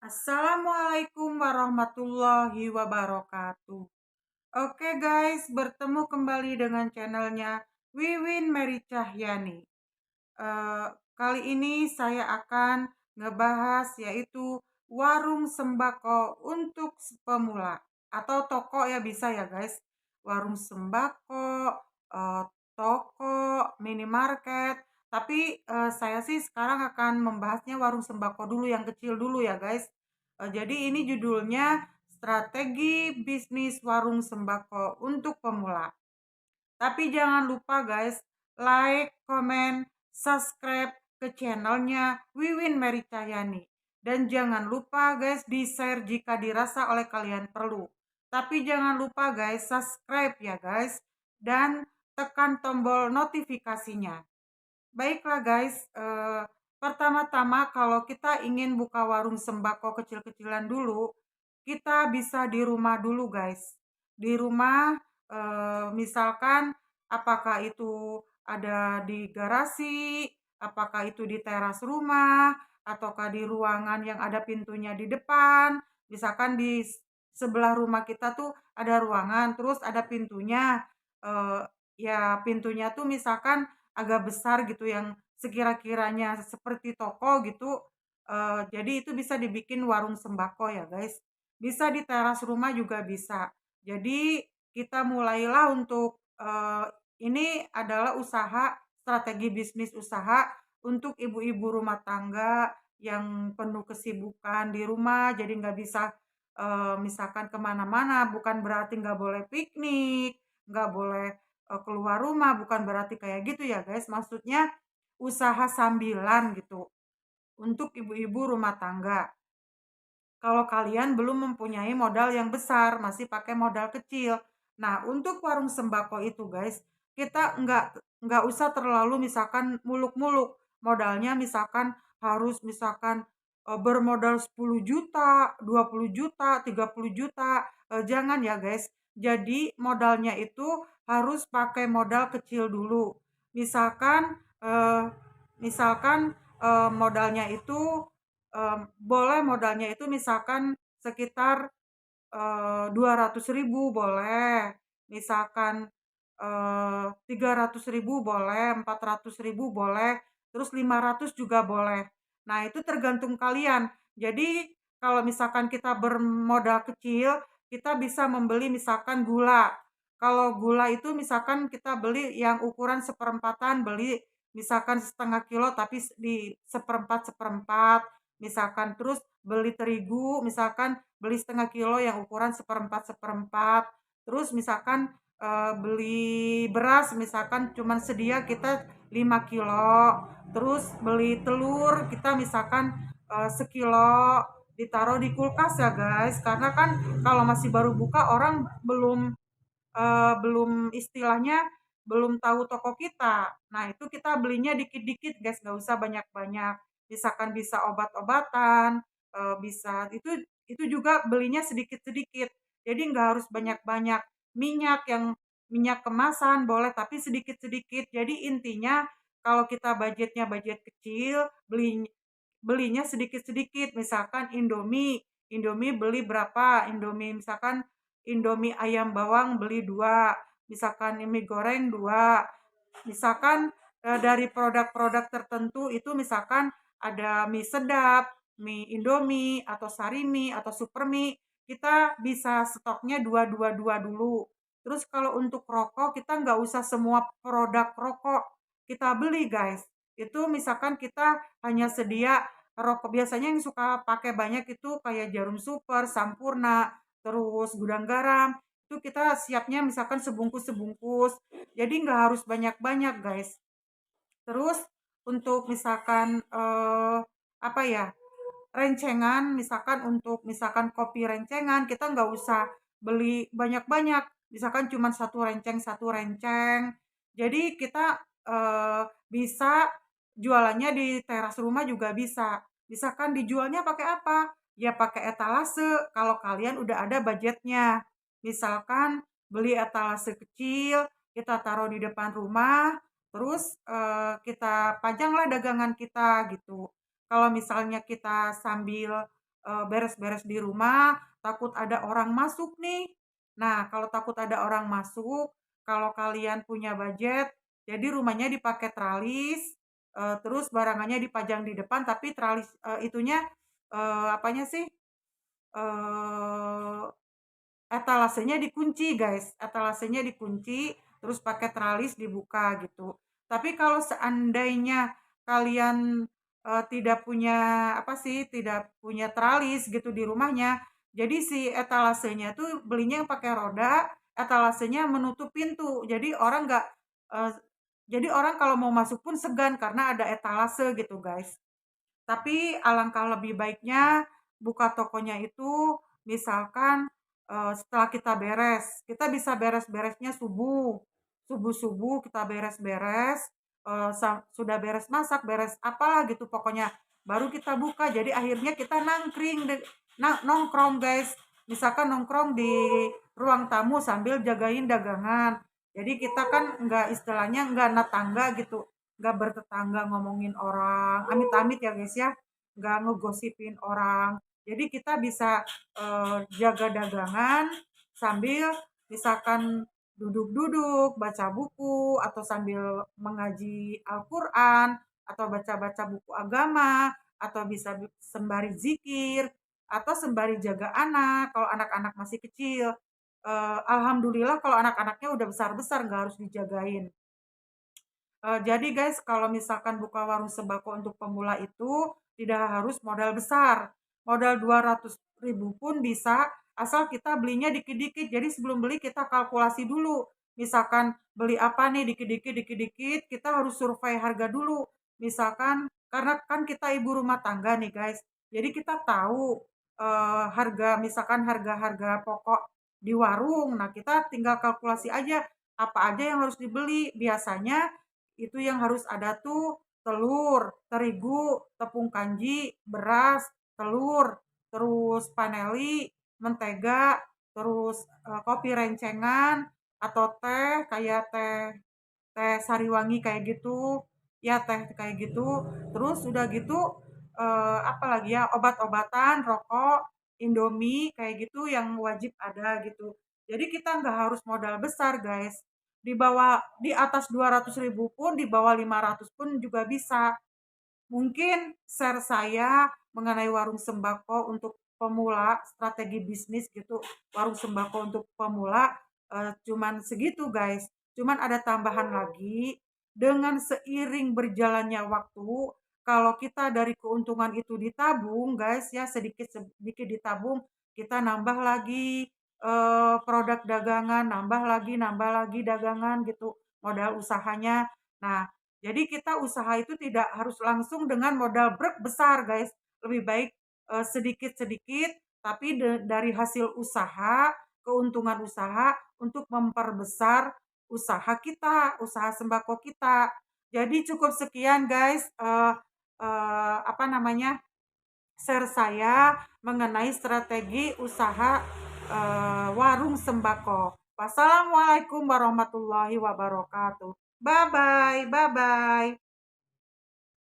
Assalamualaikum warahmatullahi wabarakatuh. Oke guys, bertemu kembali dengan channelnya Wiwin Mary Cahyani. Eh, Kali ini saya akan ngebahas yaitu warung sembako untuk pemula atau toko ya bisa ya guys. Warung sembako, eh, toko, minimarket. Tapi saya sih sekarang akan membahasnya warung sembako dulu yang kecil dulu ya guys. Jadi ini judulnya Strategi Bisnis Warung Sembako untuk Pemula. Tapi jangan lupa guys, like, komen, subscribe ke channelnya Wiwin Mary Cahyani. Dan jangan lupa guys di-share jika dirasa oleh kalian perlu. Tapi jangan lupa guys subscribe ya guys. Dan tekan tombol notifikasinya. Baiklah guys, pertama-tama kalau kita ingin buka warung sembako kecil-kecilan dulu, kita bisa di rumah dulu guys. Di rumah, misalkan apakah itu ada di garasi, apakah itu di teras rumah, ataukah di ruangan yang ada pintunya di depan. Misalkan di sebelah rumah kita tuh ada ruangan, terus ada pintunya. eh, Ya pintunya tuh misalkan agak besar gitu yang sekira-kiranya seperti toko gitu, jadi itu bisa dibikin warung sembako ya guys. Bisa di teras rumah juga bisa. Jadi kita mulailah untuk, ini adalah usaha, strategi bisnis usaha untuk ibu-ibu rumah tangga yang penuh kesibukan di rumah, jadi nggak bisa, misalkan kemana-mana. Bukan berarti nggak boleh piknik, nggak boleh keluar rumah, bukan berarti kayak gitu ya guys. Maksudnya usaha sambilan gitu untuk ibu-ibu rumah tangga. Kalau kalian belum mempunyai modal yang besar, masih pakai modal kecil. Nah, untuk warung sembako itu guys, kita nggak usah terlalu misalkan muluk-muluk. Modalnya misalkan harus misalkan bermodal 10 juta, 20 juta, 30 juta. Jangan ya guys. Jadi modalnya itu harus pakai modal kecil dulu. Misalkan eh, misalkan modalnya itu boleh modalnya itu misalkan sekitar 200.000 boleh, misalkan 300.000 boleh, 400.000 boleh, terus 500 juga boleh. Nah, itu tergantung kalian. Jadi kalau misalkan kita bermodal kecil, kita bisa membeli misalkan gula. Kalau gula itu misalkan kita beli yang ukuran seperempatan, beli misalkan setengah kilo tapi di seperempat seperempat, misalkan terus beli terigu misalkan beli setengah kilo yang ukuran seperempat seperempat, terus misalkan beli beras misalkan cuman sedia kita 5 kilo, terus beli telur kita misalkan sekilo, ditaruh di kulkas ya guys, karena kan kalau masih baru buka orang belum istilahnya belum tahu toko kita. Nah, itu kita belinya dikit-dikit guys, nggak usah banyak-banyak. Misalkan bisa obat-obatan, bisa itu juga belinya sedikit-sedikit. Jadi nggak harus banyak-banyak. Minyak yang minyak kemasan boleh tapi sedikit-sedikit. Jadi intinya kalau kita budgetnya budget kecil, belinya sedikit-sedikit. Misalkan Indomie, Indomie beli berapa? Indomie misalkan Indomie ayam bawang beli 2, misalkan mie goreng 2, misalkan dari produk-produk tertentu itu misalkan ada mie sedap, mie Indomie atau Sarimi atau Supermi, kita bisa stoknya dua dulu. Terus kalau untuk rokok kita nggak usah semua produk rokok kita beli guys. Itu misalkan kita hanya sedia rokok biasanya yang suka pakai banyak itu kayak Jarum Super, Sampurna, terus Gudang Garam, itu kita siapnya misalkan sebungkus-sebungkus. Jadi nggak harus banyak-banyak guys. Terus untuk misalkan apa ya, rencengan, misalkan untuk misalkan kopi rencengan kita nggak usah beli banyak-banyak, misalkan cuma satu renceng. Jadi kita bisa jualannya di teras rumah juga bisa. Misalkan dijualnya pakai apa? Ya pakai etalase kalau kalian udah ada budgetnya. Misalkan beli etalase kecil, kita taruh di depan rumah, terus kita pajanglah dagangan kita gitu. Kalau misalnya kita sambil beres-beres di rumah, takut ada orang masuk nih. Nah, kalau takut ada orang masuk, kalau kalian punya budget, jadi rumahnya dipakai tralis, terus barangannya dipajang di depan, tapi tralis itunya apanya sih? eh Etalasenya dikunci guys, etalasenya dikunci, terus pakai tralis dibuka gitu. Tapi kalau seandainya kalian tidak punya apa sih, tidak punya tralis gitu di rumahnya, jadi si etalasenya tuh belinya yang pakai roda, etalasenya menutup pintu. Eh, jadi orang kalau mau masuk pun segan karena ada etalase gitu guys. Tapi alangkah lebih baiknya buka tokonya itu misalkan, setelah kita beres, kita bisa beres-beresnya subuh. Subuh-subuh kita beres-beres, sudah beres masak, beres apalah gitu pokoknya, baru kita buka. Jadi akhirnya kita nongkrong guys. Misalkan nongkrong di ruang tamu sambil jagain dagangan. Jadi kita kan nggak istilahnya nggak netangga gitu, nggak bertetangga ngomongin orang, amit-amit ya guys ya, nggak ngegosipin orang. Jadi kita bisa jaga dagangan sambil misalkan duduk-duduk, baca buku, atau sambil mengaji Al-Quran, atau baca-baca buku agama, atau bisa sembari zikir, atau sembari jaga anak, kalau anak-anak masih kecil. Alhamdulillah kalau anak-anaknya udah besar-besar nggak harus dijagain. Jadi guys, kalau misalkan buka warung sembako untuk pemula itu tidak harus modal besar. Modal 200.000 pun bisa, asal kita belinya dikit-dikit. Jadi sebelum beli kita kalkulasi dulu. Misalkan beli apa nih dikit-dikit, dikit-dikit, kita harus survei harga dulu. Misalkan, karena kan kita ibu rumah tangga nih guys. Jadi kita tahu harga, misalkan harga-harga pokok di warung. Nah, kita tinggal kalkulasi aja apa aja yang harus dibeli. Biasanya itu yang harus ada tuh telur, terigu, tepung kanji, beras, telur, terus paneli, mentega, terus kopi rencengan atau teh kayak teh teh sariwangi kayak gitu, ya teh kayak gitu. Terus udah gitu apa lagi ya, obat-obatan, rokok, Indomie kayak gitu yang wajib ada gitu. Jadi kita nggak harus modal besar guys. Di bawah, di atas 200.000 pun, di bawah 500 pun juga bisa. Mungkin share saya mengenai warung sembako untuk pemula, strategi bisnis gitu, warung sembako untuk pemula, cuman segitu guys. Cuman ada tambahan lagi, dengan seiring berjalannya waktu, kalau kita dari keuntungan itu ditabung guys ya, sedikit-sedikit ditabung, kita nambah lagi produk dagangan, nambah lagi dagangan gitu, modal usahanya. Nah, jadi kita usaha itu tidak harus langsung dengan modal besar guys. Lebih baik sedikit-sedikit, tapi dari hasil usaha, keuntungan usaha untuk memperbesar usaha kita, usaha sembako kita. Jadi cukup sekian guys, apa namanya, share saya mengenai strategi usaha warung sembako. Wassalamualaikum warahmatullahi wabarakatuh. Bye bye, bye bye.